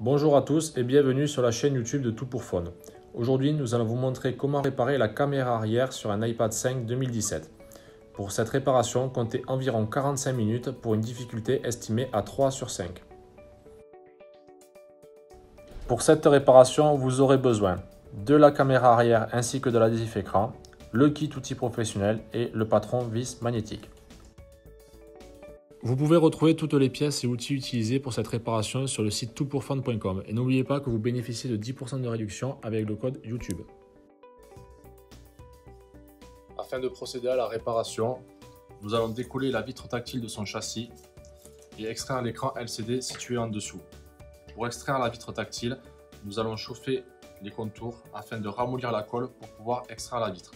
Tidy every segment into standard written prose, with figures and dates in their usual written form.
Bonjour à tous et bienvenue sur la chaîne YouTube de Tout pour Phone. Aujourd'hui, nous allons vous montrer comment réparer la caméra arrière sur un iPad 5 2017. Pour cette réparation, comptez environ 45 minutes pour une difficulté estimée à 3 sur 5. Pour cette réparation, vous aurez besoin de la caméra arrière ainsi que de l'adhésif écran, le kit outil professionnel et le patron vis magnétique. Vous pouvez retrouver toutes les pièces et outils utilisés pour cette réparation sur le site toutpourphone.com et n'oubliez pas que vous bénéficiez de 10% de réduction avec le code YouTube. Afin de procéder à la réparation, nous allons décoller la vitre tactile de son châssis et extraire l'écran LCD situé en dessous. Pour extraire la vitre tactile, nous allons chauffer les contours afin de ramollir la colle pour pouvoir extraire la vitre.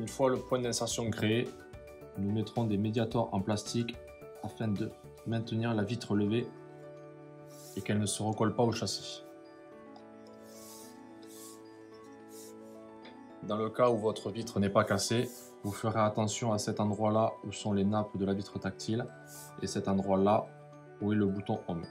Une fois le point d'insertion créé, nous mettrons des médiators en plastique afin de maintenir la vitre levée et qu'elle ne se recolle pas au châssis. Dans le cas où votre vitre n'est pas cassée, vous ferez attention à cet endroit-là où sont les nappes de la vitre tactile et cet endroit-là où est le bouton Home.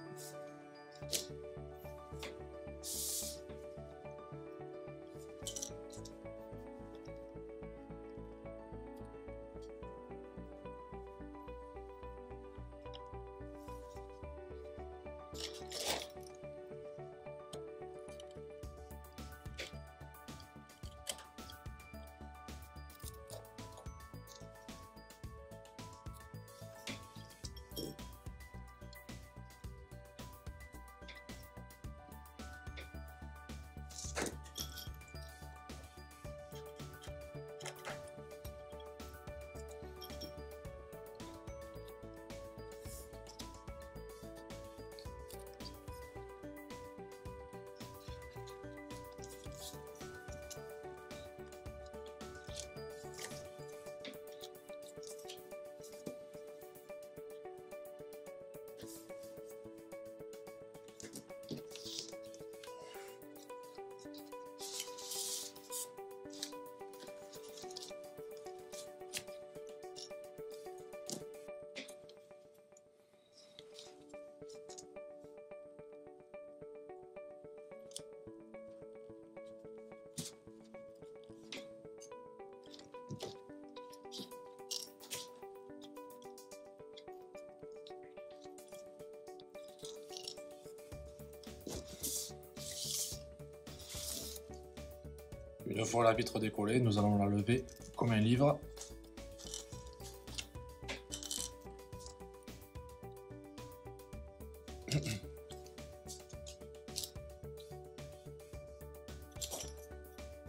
Une fois la vitre décollée, nous allons la lever comme un livre.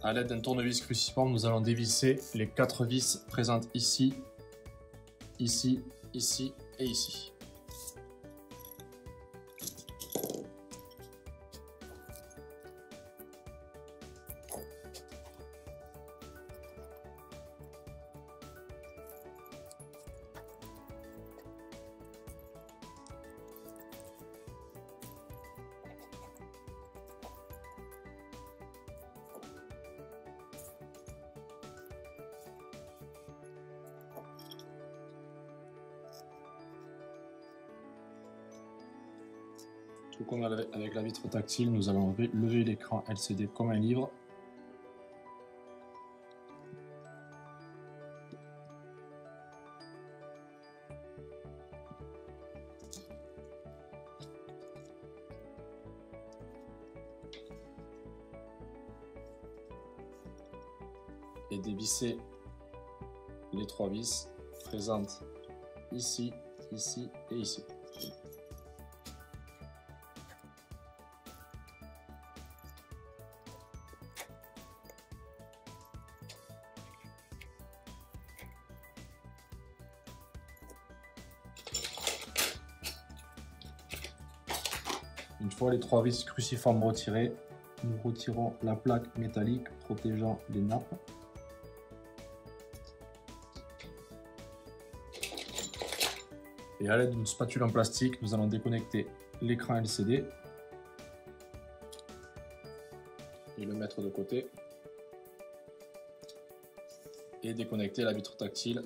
À l'aide d'un tournevis cruciforme, nous allons dévisser les 4 vis présentes ici, ici, ici et ici. Tout comme avec la vitre tactile, nous allons lever l'écran LCD comme un livre. Et dévisser les 3 vis présentes ici, ici et ici. Une fois les 3 vis cruciformes retirées, nous retirons la plaque métallique protégeant les nappes. Et à l'aide d'une spatule en plastique, nous allons déconnecter l'écran LCD et le mettre de côté. Et déconnecter la vitre tactile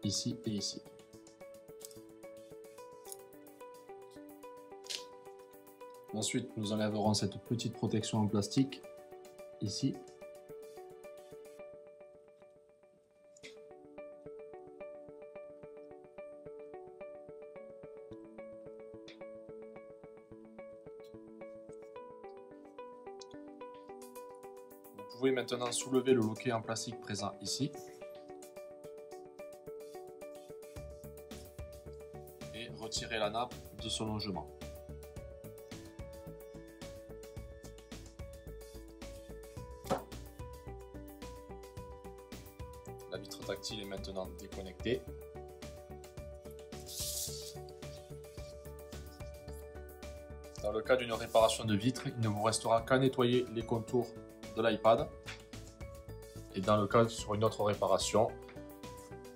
ici et ici. Ensuite, nous enlèverons cette petite protection en plastique ici. Vous pouvez maintenant soulever le loquet en plastique présent ici et retirer la nappe de son longement. La vitre tactile est maintenant déconnectée. Dans le cas d'une réparation de vitre, il ne vous restera qu'à nettoyer les contours de l'iPad. Et dans le cas sur une autre réparation,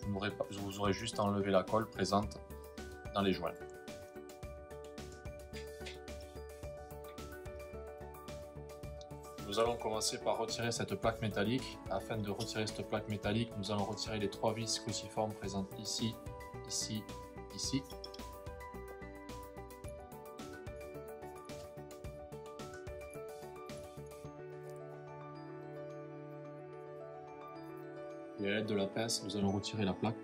vous aurez juste à enlever la colle présente dans les joints. Nous allons commencer par retirer cette plaque métallique. Afin de retirer cette plaque métallique, nous allons retirer les 3 vis cruciformes présentes ici, ici, ici. Et à l'aide de la pince, nous allons retirer la plaque.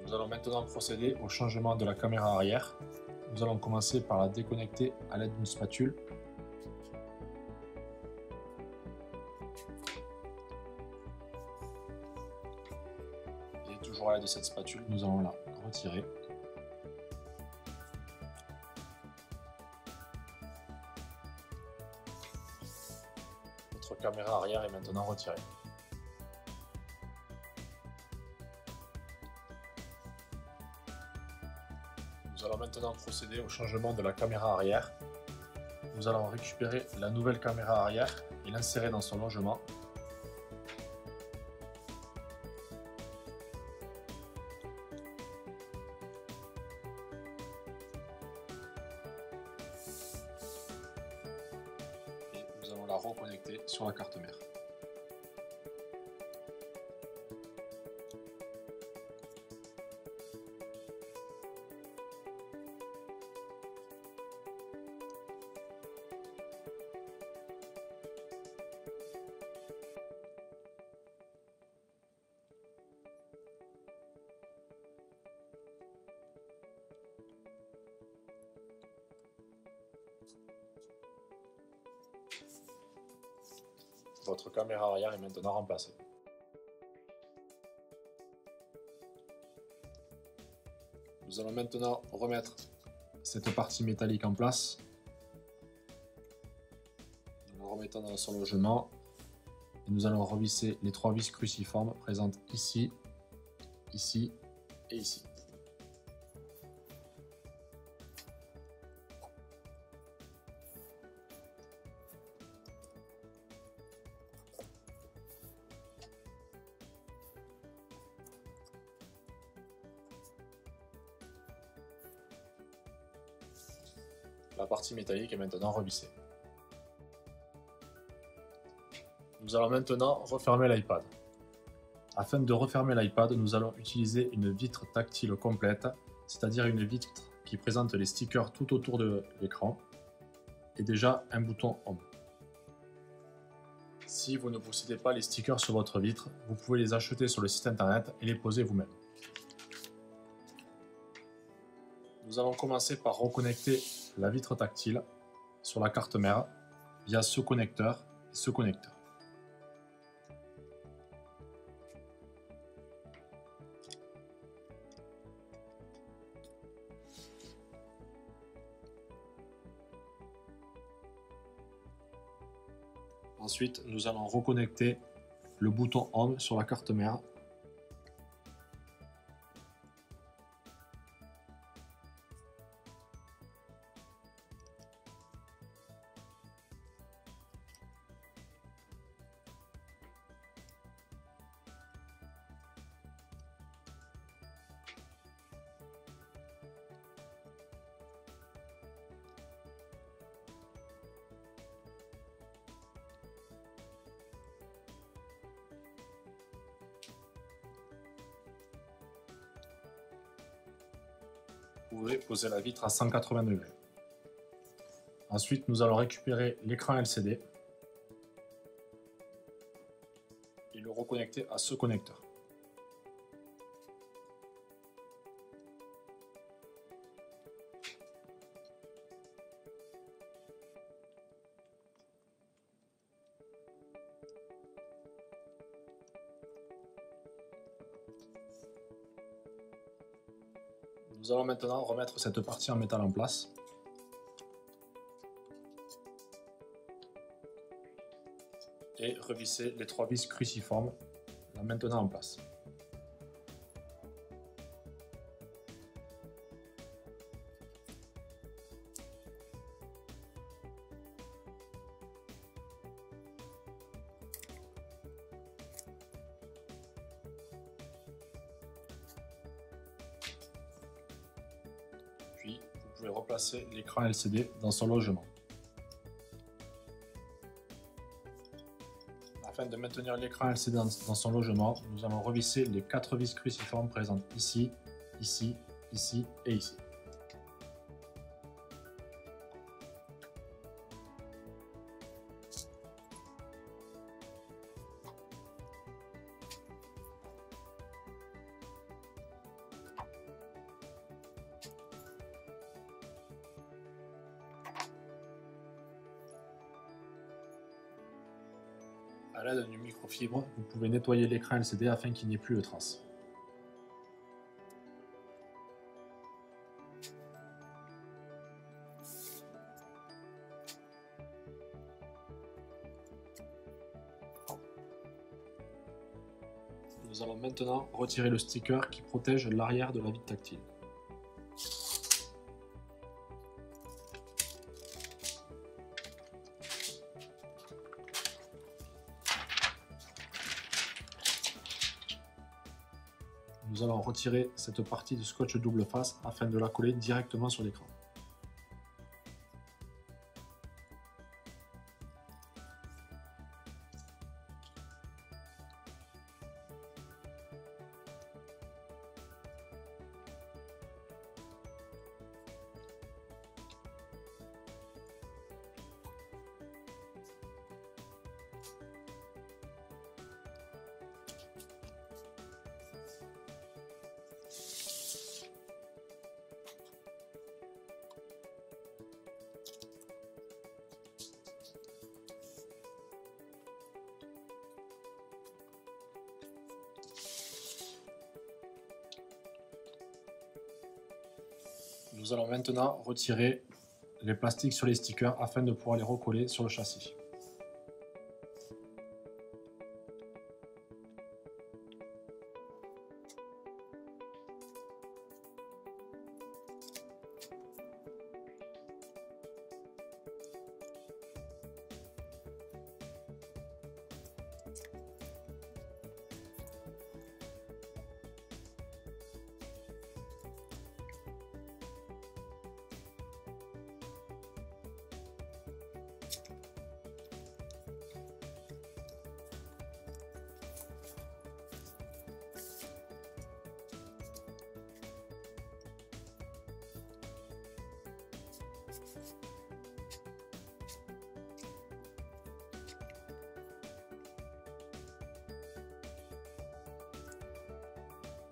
Nous allons maintenant procéder au changement de la caméra arrière. Nous allons commencer par la déconnecter à l'aide d'une spatule. Et toujours à l'aide de cette spatule, nous allons la retirer. Notre caméra arrière est maintenant retirée. Nous allons maintenant procéder au changement de la caméra arrière. Nous allons récupérer la nouvelle caméra arrière et l'insérer dans son logement. Et nous allons la reconnecter sur la carte mère. Votre caméra arrière est maintenant remplacée. Nous allons maintenant remettre cette partie métallique en place. Nous la remettons dans son logement. Et nous allons revisser les 3 vis cruciformes présentes ici, ici et ici. La partie métallique est maintenant revissée. Nous allons maintenant refermer l'iPad. Afin de refermer l'iPad, nous allons utiliser une vitre tactile complète, c'est-à-dire une vitre qui présente les stickers tout autour de l'écran et déjà un bouton Home. Si vous ne possédez pas les stickers sur votre vitre, vous pouvez les acheter sur le site internet et les poser vous-même. Nous allons commencer par reconnecter la vitre tactile sur la carte mère via ce connecteur et ce connecteur. Ensuite, nous allons reconnecter le bouton Home sur la carte mère. pouvez poser la vitre à 180 degrés. Ensuite, nous allons récupérer l'écran LCD et le reconnecter à ce connecteur. Nous allons maintenant remettre cette partie en métal en place. Et revisser les 3 vis cruciformes, la maintenant en place. Puis, vous pouvez replacer l'écran LCD dans son logement. Afin de maintenir l'écran LCD dans son logement, nous allons revisser les 4 vis cruciformes présentes ici, ici, ici et ici. À l'aide d'une microfibre, vous pouvez nettoyer l'écran LCD afin qu'il n'y ait plus de traces. Nous allons maintenant retirer le sticker qui protège l'arrière de la vitre tactile. Nous allons retirer cette partie de scotch double face afin de la coller directement sur l'écran. Nous allons maintenant retirer les plastiques sur les stickers afin de pouvoir les recoller sur le châssis.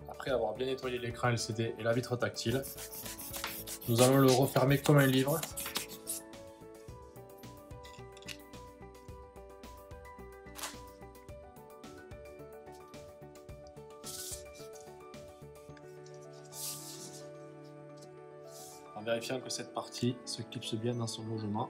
Après avoir bien nettoyé l'écran LCD et la vitre tactile, nous allons le refermer comme un livre. En vérifiant que cette partie se clipse bien dans son logement.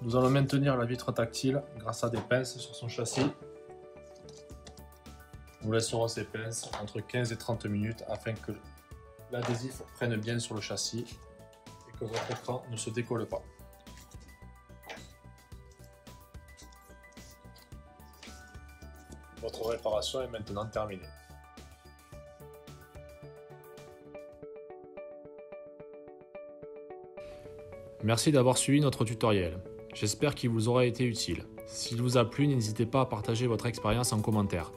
Nous allons maintenir la vitre tactile grâce à des pinces sur son châssis. Nous laisserons ces pinces entre 15 et 30 minutes afin que l'adhésif prenne bien sur le châssis et que votre écran ne se décolle pas. Votre réparation est maintenant terminée. Merci d'avoir suivi notre tutoriel. J'espère qu'il vous aura été utile. S'il vous a plu, n'hésitez pas à partager votre expérience en commentaire.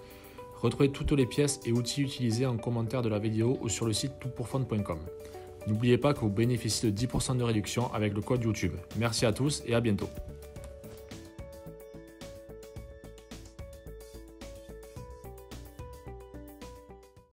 Retrouvez toutes les pièces et outils utilisés en commentaire de la vidéo ou sur le site toutpourfun.com. N'oubliez pas que vous bénéficiez de 10% de réduction avec le code YouTube. Merci à tous et à bientôt.